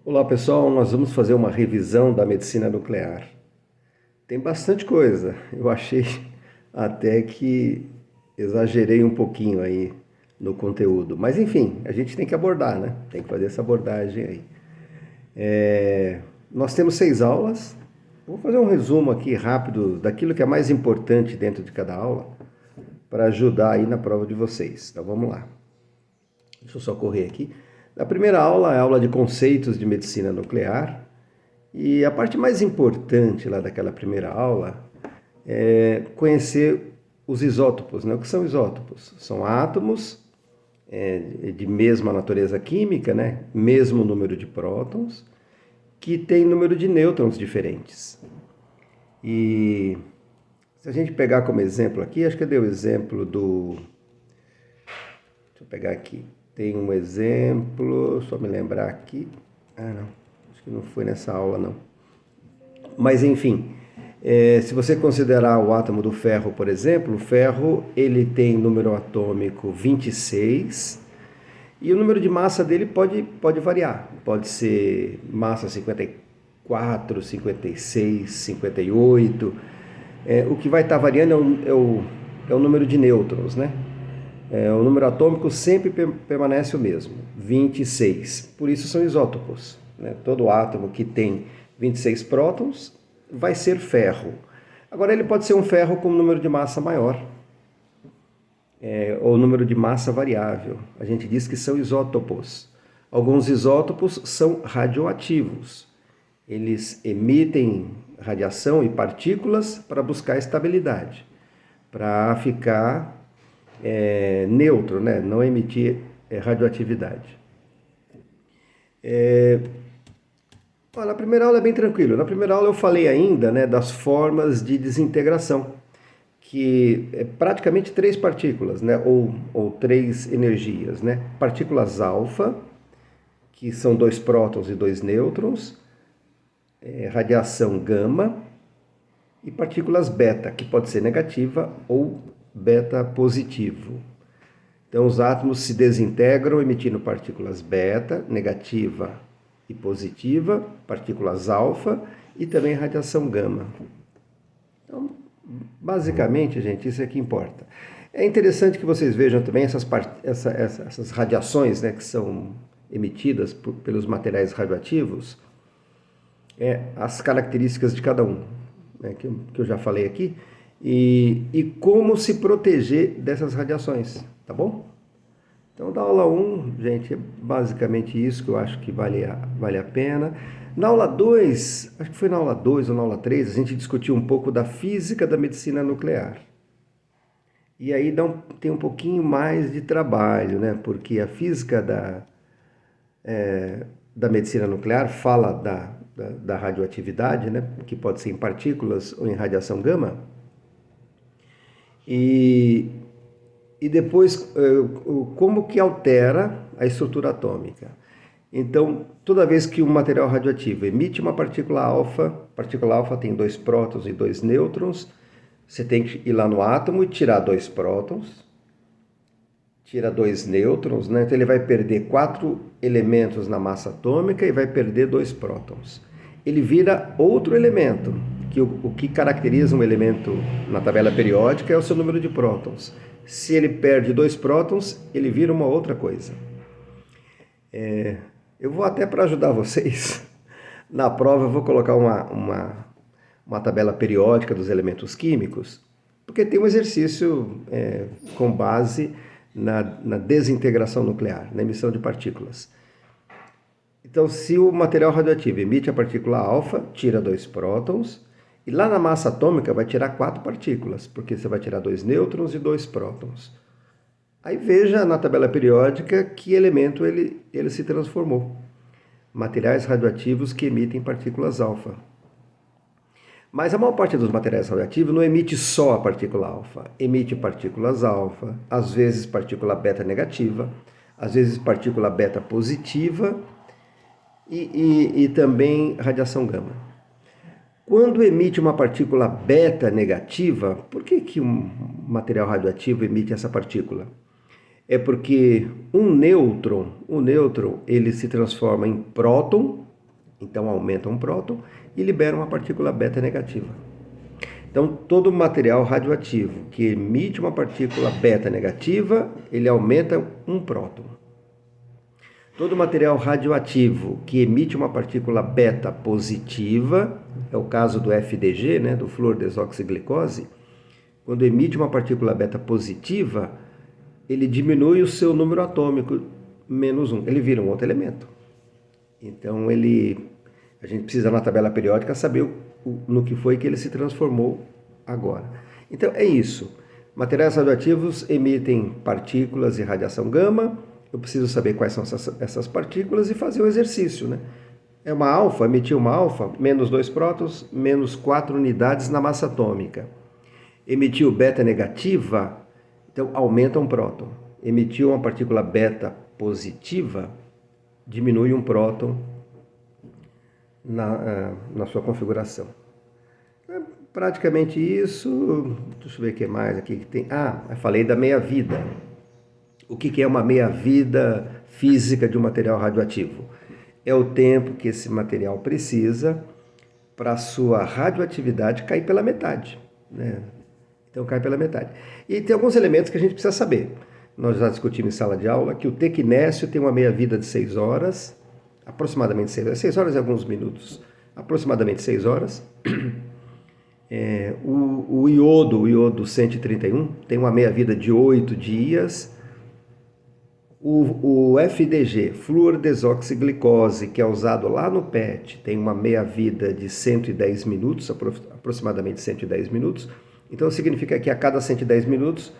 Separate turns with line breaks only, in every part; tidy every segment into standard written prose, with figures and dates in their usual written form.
Olá pessoal, nós vamos fazer uma revisão da medicina nuclear. Tem bastante coisa, eu achei até que exagerei um pouquinho aí no conteúdo, mas enfim, a gente tem que abordar, né? Tem que fazer essa abordagem aí. Nós temos 6 aulas, vou fazer um resumo aqui rápido daquilo que é mais importante dentro de cada aula para ajudar aí na prova de vocês. Então vamos lá. Deixa eu só correr aqui. A primeira aula é a aula de conceitos de medicina nuclear. E a parte mais importante lá daquela primeira aula é conhecer os isótopos, né? O que são isótopos? São átomos de mesma natureza química, né? Mesmo número de prótons, que tem número de nêutrons diferentes. E se a gente pegar como exemplo aqui, acho que eu dei o exemplo do... Deixa eu pegar aqui. Tem um exemplo, só me lembrar aqui. Não, acho que não foi nessa aula não. Mas enfim, se você considerar o átomo do ferro, por exemplo, o ferro ele tem número atômico 26 e o número de massa dele pode variar. Pode ser massa 54, 56, 58. O que vai estar variando é o número de nêutrons, né? O número atômico sempre permanece o mesmo, 26. Por isso são isótopos, né? Todo átomo que tem 26 prótons vai ser ferro. Agora ele pode ser um ferro com um número de massa maior, ou número de massa variável. A gente diz que são isótopos. Alguns isótopos são radioativos. Eles emitem radiação e partículas para buscar estabilidade, para ficar neutro, né? Não emitir radioatividade. Na primeira aula é bem tranquilo. Na primeira aula eu falei ainda, né, das formas de desintegração, que é praticamente 3 partículas, né, ou 3 energias, né? Partículas alfa, que são 2 prótons e 2 nêutrons, radiação gama, e partículas beta, que pode ser negativa ou beta positivo. Então os átomos se desintegram emitindo partículas beta, negativa e positiva, partículas alfa e também radiação gama. Então, basicamente, gente, isso é que importa. É interessante que vocês vejam também essas radiações, né, que são emitidas pelos materiais radioativos, as características de cada um, né, que eu já falei aqui, e como se proteger dessas radiações, tá bom? Então, da aula 1, gente, é basicamente isso que eu acho que vale a pena. Na aula 2, acho que foi na aula 2 ou na aula 3, a gente discutiu um pouco da física da medicina nuclear. E aí tem um pouquinho mais de trabalho, né? Porque a física da medicina nuclear fala da radioatividade, né? Que pode ser em partículas ou em radiação gama. E depois, como que altera a estrutura atômica. Então, toda vez que um material radioativo emite uma partícula alfa tem 2 prótons e 2 nêutrons, você tem que ir lá no átomo e tirar 2 prótons, tira 2 nêutrons, né? Então ele vai perder 4 elementos na massa atômica e vai perder 2 prótons. Ele vira outro elemento, que o que caracteriza um elemento na tabela periódica é o seu número de prótons. Se ele perde 2 prótons, ele vira uma outra coisa. Eu vou até para ajudar vocês, na prova eu vou colocar uma tabela periódica dos elementos químicos, porque tem um exercício com base na desintegração nuclear, na emissão de partículas. Então, se o material radioativo emite a partícula alfa, tira 2 prótons, e lá na massa atômica vai tirar 4 partículas, porque você vai tirar 2 nêutrons e 2 prótons. Aí veja na tabela periódica que elemento ele se transformou. Materiais radioativos que emitem partículas alfa. Mas a maior parte dos materiais radioativos não emite só a partícula alfa, emite partículas alfa, às vezes partícula beta negativa, às vezes partícula beta positiva e também radiação gama. Quando emite uma partícula beta negativa, por que um material radioativo emite essa partícula? É porque um nêutron ele se transforma em próton Então aumenta um próton e libera uma partícula beta negativa. Então todo material radioativo que emite uma partícula beta negativa, ele aumenta um próton. Todo material radioativo que emite uma partícula beta positiva, é o caso do FDG, né, do fluordesoxiglicose, quando emite uma partícula beta positiva, ele diminui o seu número atômico, -1, ele vira um outro elemento. Então a gente precisa na tabela periódica saber no que foi que ele se transformou agora. Então é isso, materiais radioativos emitem partículas e radiação gama, eu preciso saber quais são essas partículas e fazer o exercício, né? É uma alfa, emitiu uma alfa, -2 prótons, -4 unidades na massa atômica. Emitiu beta negativa, então aumenta um próton. Emitiu uma partícula beta positiva, diminui um próton na sua configuração. É praticamente isso. Deixa eu ver o que mais aqui que tem. Eu falei da meia-vida. O que é uma meia-vida física de um material radioativo? É o tempo que esse material precisa para a sua radioatividade cair pela metade, né? Então cai pela metade. E tem alguns elementos que a gente precisa saber. Nós já discutimos em sala de aula que o tecnécio tem uma meia-vida de 6 horas, aproximadamente 6 horas, 6 horas e alguns minutos, aproximadamente 6 horas. O iodo 131, tem uma meia-vida de 8 dias. O FDG, fluordesoxiglicose, que é usado lá no PET, tem uma meia-vida de 110 minutos, aproximadamente 110 minutos. Então significa que a cada 110 minutos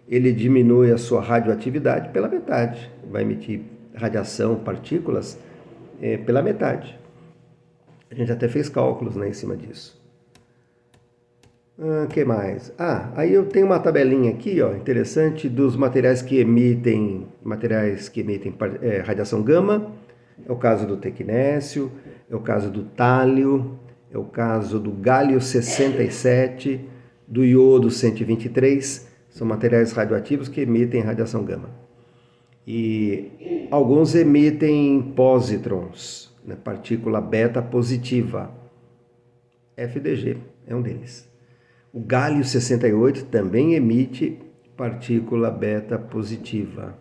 ele diminui a sua radioatividade pela metade. Vai emitir radiação, partículas, pela metade. A gente até fez cálculos, né, em cima disso. Que mais? Aí eu tenho uma tabelinha aqui, ó, interessante, dos materiais que emitem radiação gama. É o caso do tecnécio, é o caso do tálio, é o caso do gálio 67, do iodo 123, são materiais radioativos que emitem radiação gama. E alguns emitem pósitrons, né, partícula beta positiva. FDG é um deles. O gálio 68 também emite partícula beta positiva.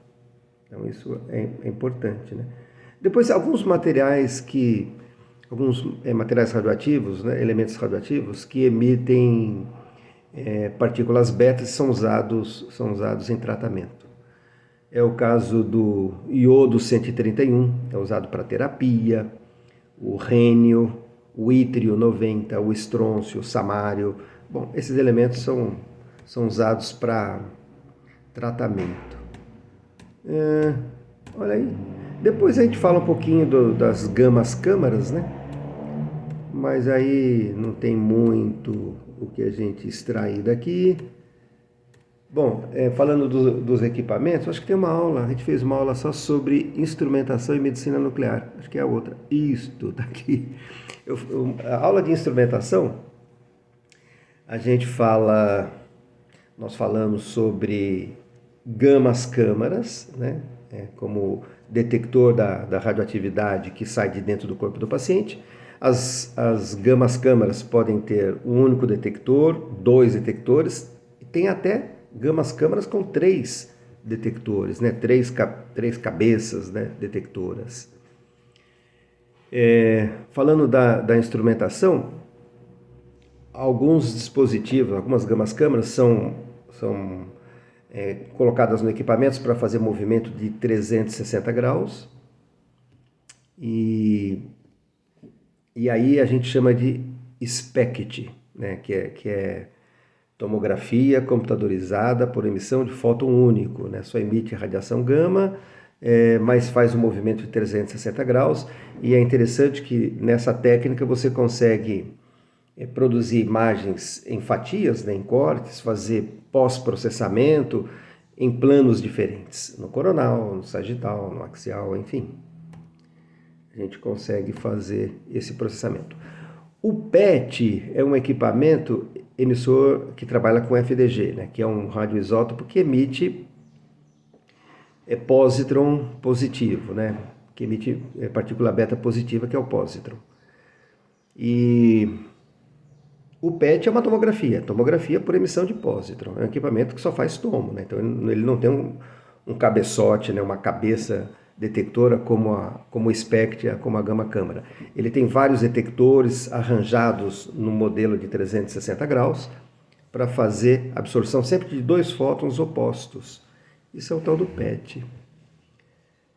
Então isso é importante, né? Depois alguns materiais materiais radioativos, né, elementos radioativos que emitem partículas beta são usados em tratamento. É o caso do iodo 131, é usado para terapia, o rênio, o ítrio 90, o estrôncio, o samário. Bom, esses elementos são usados para tratamento. Olha aí. Depois a gente fala um pouquinho das gamas câmaras, né? Mas aí não tem muito o que a gente extrair daqui. Bom, falando dos equipamentos, acho que tem uma aula, a gente fez uma aula só sobre instrumentação e medicina nuclear. Acho que é a outra. Isto daqui. A aula de instrumentação, nós falamos sobre gamas câmaras, né? Como detector da radioatividade que sai de dentro do corpo do paciente. As gamas câmaras podem ter um único detector, 2 detectores, e tem até gamas câmaras com 3 detectores, né? 3 cabeças, né, detectoras. Falando da instrumentação, alguns dispositivos, algumas gamas câmaras são colocadas no equipamento para fazer movimento de 360 graus e aí a gente chama de SPECT, né, que é tomografia computadorizada por emissão de fóton único, né? Só emite radiação gama, mas faz um movimento de 360 graus, e é interessante que nessa técnica você consegue produzir imagens em fatias, né, em cortes, fazer pós-processamento em planos diferentes, no coronal, no sagital, no axial, enfim. A gente consegue fazer esse processamento. O PET é um equipamento emissor que trabalha com FDG, né, que é um radioisótopo que emite pósitron positivo, né, que emite partícula beta positiva, que é o pósitron. E o PET é uma tomografia por emissão de pósitron. É um equipamento que só faz tomo, né? Então ele não tem um cabeçote, né? Uma cabeça detectora como o SPECT, como a gama câmara. Ele tem vários detectores arranjados no modelo de 360 graus para fazer absorção sempre de 2 fótons opostos. Isso é o tal do PET.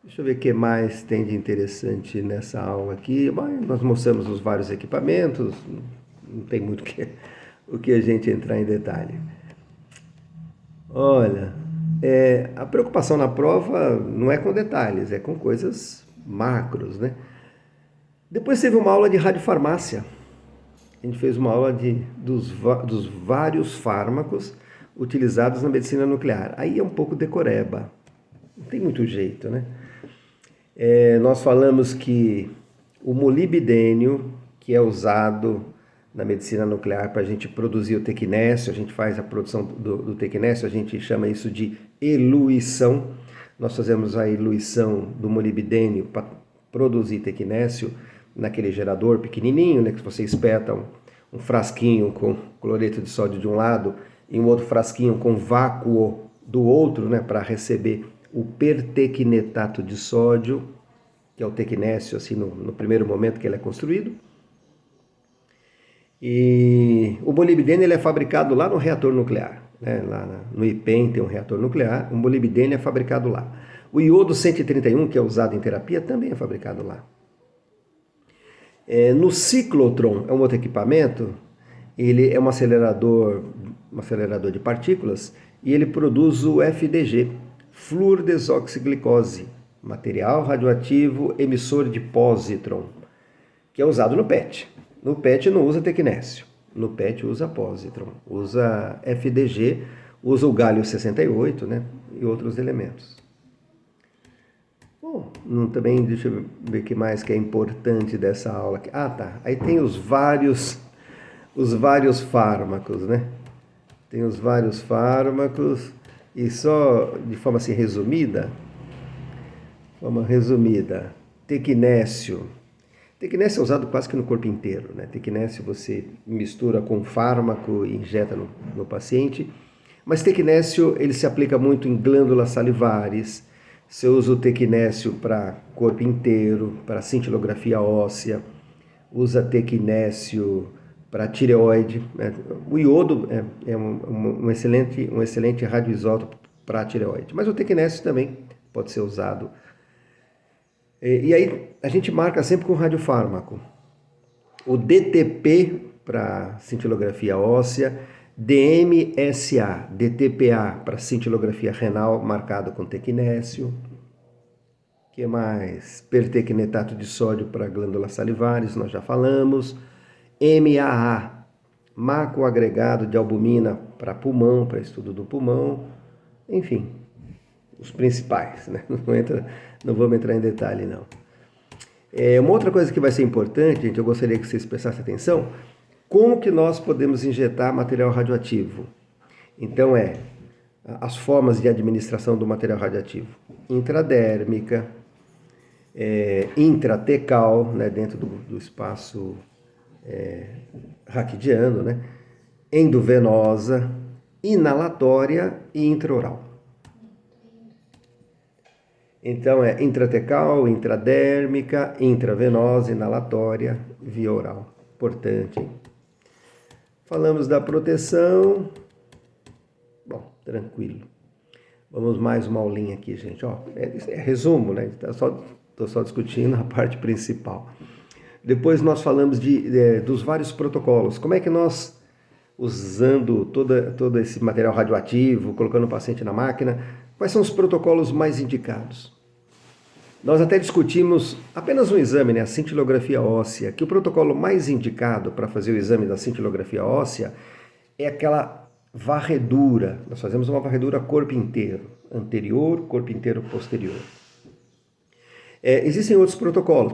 Deixa eu ver o que mais tem de interessante nessa aula aqui. Nós mostramos os vários equipamentos, não tem muito o que a gente entrar em detalhe. Olha, a preocupação na prova não é com detalhes, é com coisas macros, né? Depois teve uma aula de radiofarmácia. A gente fez uma aula dos vários fármacos utilizados na medicina nuclear. Aí é um pouco decoreba, não tem muito jeito, né? Nós falamos que o molibdênio, que é usado na medicina nuclear para a gente produzir o tequinésio, a gente faz a produção do tequinésio, a gente chama isso de eluição. Nós fazemos a eluição do molibdênio para produzir tequinésio naquele gerador pequenininho, né, que você espeta um frasquinho com cloreto de sódio de um lado e um outro frasquinho com vácuo do outro, né, para receber o pertequinetato de sódio, que é o tequinésio, assim, no primeiro momento que ele é construído. E o molibdênio ele é fabricado lá no reator nuclear, né? Lá no IPEM tem um reator nuclear, o molibdênio é fabricado lá. O iodo 131, que é usado em terapia, também é fabricado lá. No ciclotron, é um outro equipamento, ele é um acelerador de partículas, e ele produz o FDG, fluordesoxiglicose, material radioativo emissor de pósitron, que é usado no PET. No PET não usa tequinésio, no PET usa pósitron, usa FDG, usa o gálio 68, né, e outros elementos. Bom, também deixa eu ver o que mais que é importante dessa aula aqui. Ah, tá. Aí tem os vários fármacos, né? Tem os vários fármacos e só de forma assim resumida, tequinésio. Tequinésio é usado quase que no corpo inteiro, né? Tequinésio você mistura com fármaco e injeta no paciente, mas tequinésio ele se aplica muito em glândulas salivares. Você usa o tequinésio para corpo inteiro, para cintilografia óssea, usa tequinésio para tireoide. Né? O iodo é um excelente radioisótopo para tireoide, mas o tequinésio também pode ser usado. E aí a gente marca sempre com radiofármaco. O DTP para cintilografia óssea, DMSA, DTPA para cintilografia renal, marcado com tequinésio. O que mais? Pertequinetato de sódio para glândulas salivares, nós já falamos. MAA, macroagregado de albumina para pulmão, para estudo do pulmão. Enfim, os principais, né? Não vamos entrar em detalhe, não. Uma outra coisa que vai ser importante, gente, eu gostaria que vocês prestassem atenção, como que nós podemos injetar material radioativo? Então as formas de administração do material radioativo. Intradérmica, intratecal, né, dentro do espaço raquidiano, né, endovenosa, inalatória e intraoral. Então intratecal, intradérmica, intravenosa, inalatória, via oral. Importante, hein? Falamos da proteção. Bom, tranquilo. Vamos mais uma aulinha aqui, gente. É resumo, né? Estou só discutindo a parte principal. Depois nós falamos dos vários protocolos. Como é que nós, usando todo esse material radioativo, colocando o paciente na máquina, quais são os protocolos mais indicados? Nós até discutimos apenas um exame, né, a cintilografia óssea, que o protocolo mais indicado para fazer o exame da cintilografia óssea é aquela varredura. Nós fazemos uma varredura corpo inteiro, anterior, corpo inteiro, posterior. Existem outros protocolos,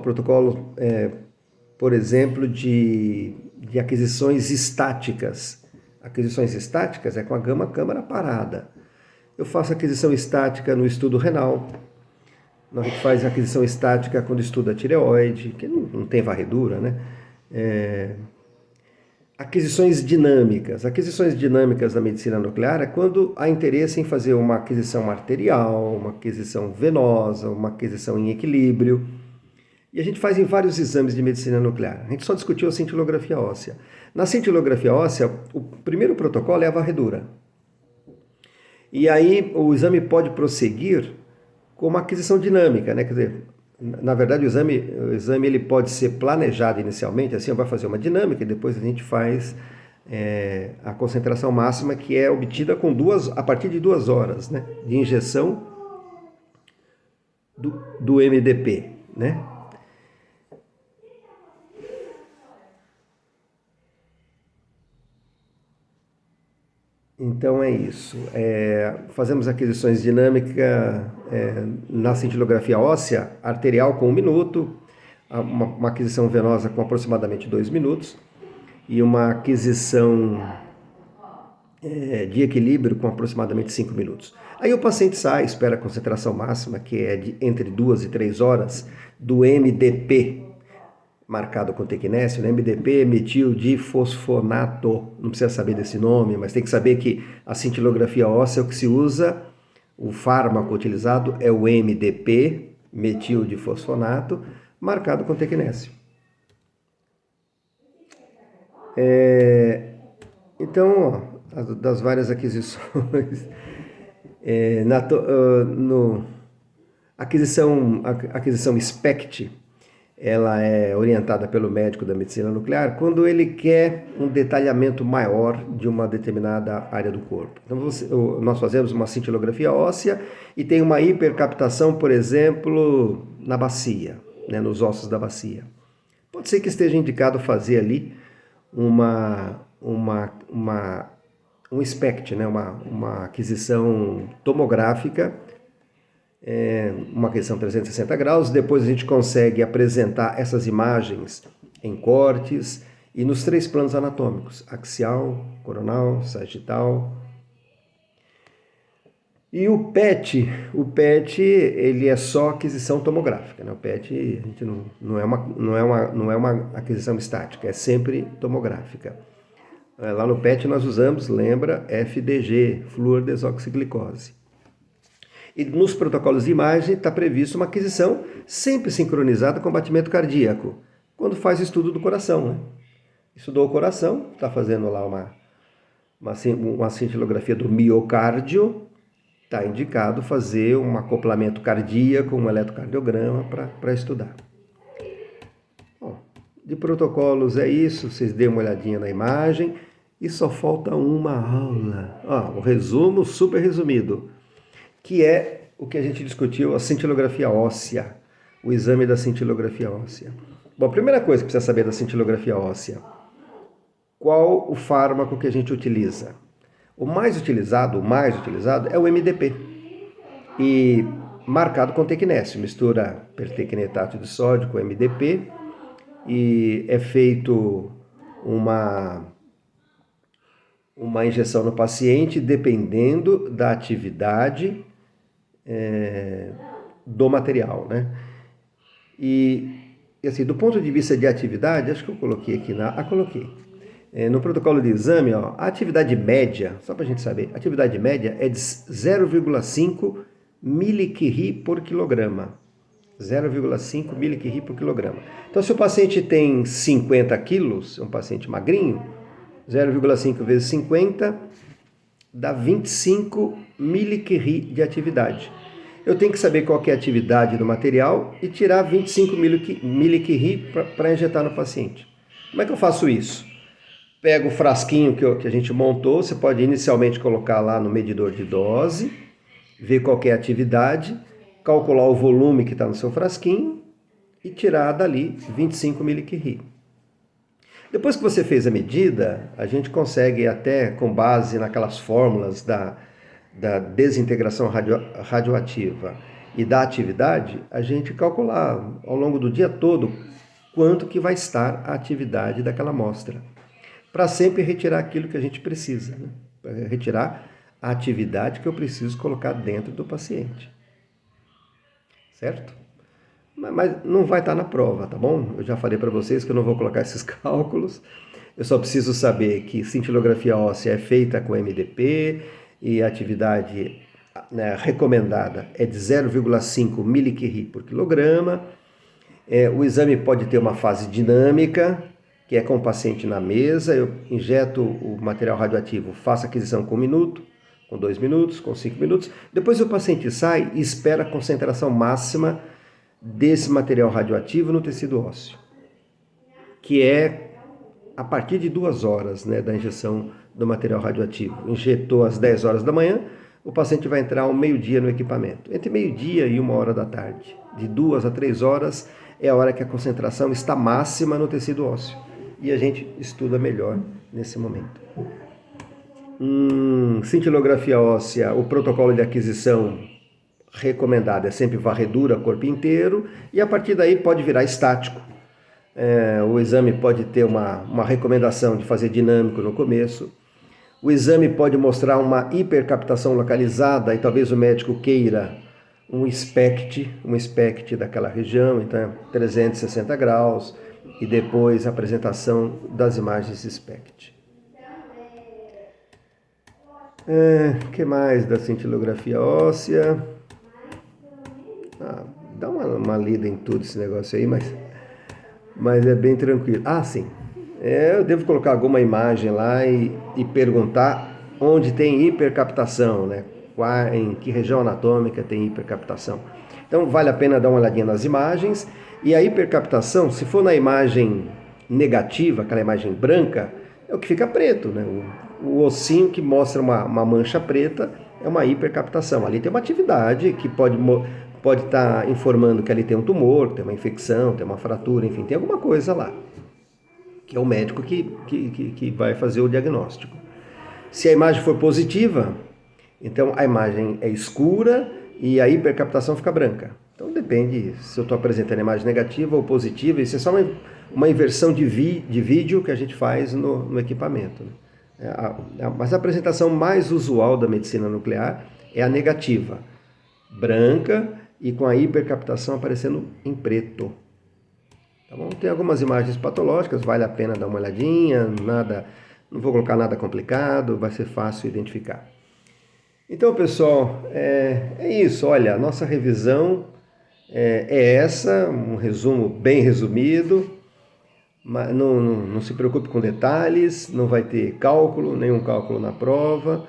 por exemplo, de aquisições estáticas. Aquisições estáticas é com a gama câmara parada. Eu faço aquisição estática no estudo renal. A gente faz aquisição estática quando estuda a tireoide, que não tem varredura, né? Aquisições dinâmicas. Aquisições dinâmicas da medicina nuclear é quando há interesse em fazer uma aquisição arterial, uma aquisição venosa, uma aquisição em equilíbrio. E a gente faz em vários exames de medicina nuclear. A gente só discutiu a cintilografia óssea. Na cintilografia óssea, o primeiro protocolo é a varredura. E aí o exame pode prosseguir com uma aquisição dinâmica, né? Quer dizer, na verdade o exame ele pode ser planejado inicialmente, assim, vai fazer uma dinâmica e depois a gente faz a concentração máxima, que é obtida a partir de 2 horas, né, de injeção do MDP, né? Então é isso. Fazemos aquisições dinâmicas na cintilografia óssea arterial com 1 minuto, uma aquisição venosa com aproximadamente 2 minutos e uma aquisição de equilíbrio com aproximadamente 5 minutos. Aí o paciente sai, espera a concentração máxima, que é entre 2 e 3 horas, do MDP, marcado com tecnésio, né? MDP, metildifosfonato, não precisa saber desse nome, mas tem que saber que a cintilografia óssea, o que se usa, o fármaco utilizado é o MDP, metildifosfonato, marcado com tecnésio. Então, das várias aquisições, aquisição SPECT, ela é orientada pelo médico da medicina nuclear quando ele quer um detalhamento maior de uma determinada área do corpo. Então, nós fazemos uma cintilografia óssea e tem uma hipercaptação, por exemplo, na bacia, né, nos ossos da bacia. Pode ser que esteja indicado fazer ali um SPECT, né, uma aquisição tomográfica, uma aquisição 360 graus, depois a gente consegue apresentar essas imagens em cortes e nos 3 planos anatômicos, axial, coronal, sagital. E o PET, ele é só aquisição tomográfica, né? O PET a gente não é uma aquisição estática, é sempre tomográfica. Lá no PET nós usamos, lembra, FDG, flúor desoxiglicose. E nos protocolos de imagem está previsto uma aquisição sempre sincronizada com o batimento cardíaco, quando faz estudo do coração, né? Estudou o coração, está fazendo lá uma cintilografia do miocárdio, está indicado fazer um acoplamento cardíaco, um eletrocardiograma para estudar. Bom, de protocolos é isso, vocês dêem uma olhadinha na imagem e só falta uma aula. O resumo super resumido, que é o que a gente discutiu, a cintilografia óssea, o exame da cintilografia óssea. Bom, a primeira coisa que precisa saber da cintilografia óssea, qual o fármaco que a gente utiliza? O mais utilizado é o MDP, e marcado com tecnésio, mistura pertecnetato de sódio com MDP, e é feito uma injeção no paciente dependendo da atividade do material, né? E assim, do ponto de vista de atividade, acho que eu coloquei aqui coloquei. No protocolo de exame, a atividade média, só para a gente saber, a atividade média é de 0,5 milicurie por quilograma. 0,5 milicurie por quilograma. Então, se o paciente tem 50 quilos, um paciente magrinho, 0,5 vezes 50 dá 25 milicurie de atividade. Eu tenho que saber qual que é a atividade do material e tirar 25 milicurie para injetar no paciente. Como é que eu faço isso? Pego o frasquinho que a gente montou, você pode inicialmente colocar lá no medidor de dose, ver qual que é a atividade, calcular o volume que está no seu frasquinho e tirar dali 25 milicurie. Depois que você fez a medida, a gente consegue até, com base naquelas fórmulas da desintegração radioativa e da atividade, a gente calcular ao longo do dia todo quanto que vai estar a atividade daquela amostra, para sempre retirar aquilo que a gente precisa, né? Para retirar a atividade que eu preciso colocar dentro do paciente. Certo? mas não vai estar na prova, tá bom? Eu já falei para vocês que eu não vou colocar esses cálculos. Eu só preciso saber que cintilografia óssea é feita com MDP e a atividade, né, recomendada é de 0,5 milicurie por quilograma. O exame pode ter uma fase dinâmica, que é com o paciente na mesa. Eu injeto o material radioativo, faço a aquisição com 1 minuto, com 2 minutos, com 5 minutos. Depois o paciente sai e espera a concentração máxima desse material radioativo no tecido ósseo, que é a partir de 2 horas, né, da injeção do material radioativo. Injetou às 10 horas da manhã, o paciente vai entrar ao meio-dia no equipamento. Entre meio-dia e 1 hora da tarde, de 2 a 3 horas, é a hora que a concentração está máxima no tecido ósseo. E a gente estuda melhor nesse momento. Cintilografia óssea, o protocolo de aquisição recomendado é sempre varredura, corpo inteiro, e a partir daí pode virar estático. O exame pode ter uma recomendação de fazer dinâmico no começo. O exame pode mostrar uma hipercaptação localizada e talvez o médico queira um SPECT daquela região, então é 360 graus, e depois a apresentação das imagens SPECT. O que mais da cintilografia óssea? Dá uma lida em tudo esse negócio aí, mas é bem tranquilo. Sim, eu devo colocar alguma imagem lá e perguntar onde tem hipercaptação, né? Em que região anatômica tem hipercaptação. Então vale a pena dar uma olhadinha nas imagens. E a hipercaptação, se for na imagem negativa, aquela imagem branca, é o que fica preto, né? O ossinho que mostra uma mancha preta é uma hipercaptação. Ali tem uma atividade que pode estar informando que ali tem um tumor, tem uma infecção, tem uma fratura, enfim, tem alguma coisa lá, que é o médico que vai fazer o diagnóstico. Se a imagem for positiva, então a imagem é escura e a hipercaptação fica branca. Então depende se eu estou apresentando a imagem negativa ou positiva. Isso é só uma inversão de vídeo que a gente faz no equipamento, né? Mas a apresentação mais usual da medicina nuclear é a negativa, branca e com a hipercaptação aparecendo em preto. Tá bom? Tem algumas imagens patológicas, vale a pena dar uma olhadinha, não vou colocar nada complicado, vai ser fácil identificar. Então, pessoal, é isso. Olha, a nossa revisão é essa, um resumo bem resumido. Mas não se preocupe com detalhes, não vai ter cálculo, nenhum cálculo na prova,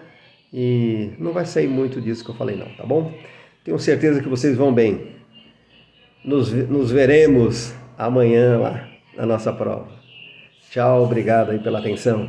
e não vai sair muito disso que eu falei não, tá bom? Tenho certeza que vocês vão bem. Nos veremos amanhã lá na nossa prova. Tchau, obrigado aí pela atenção.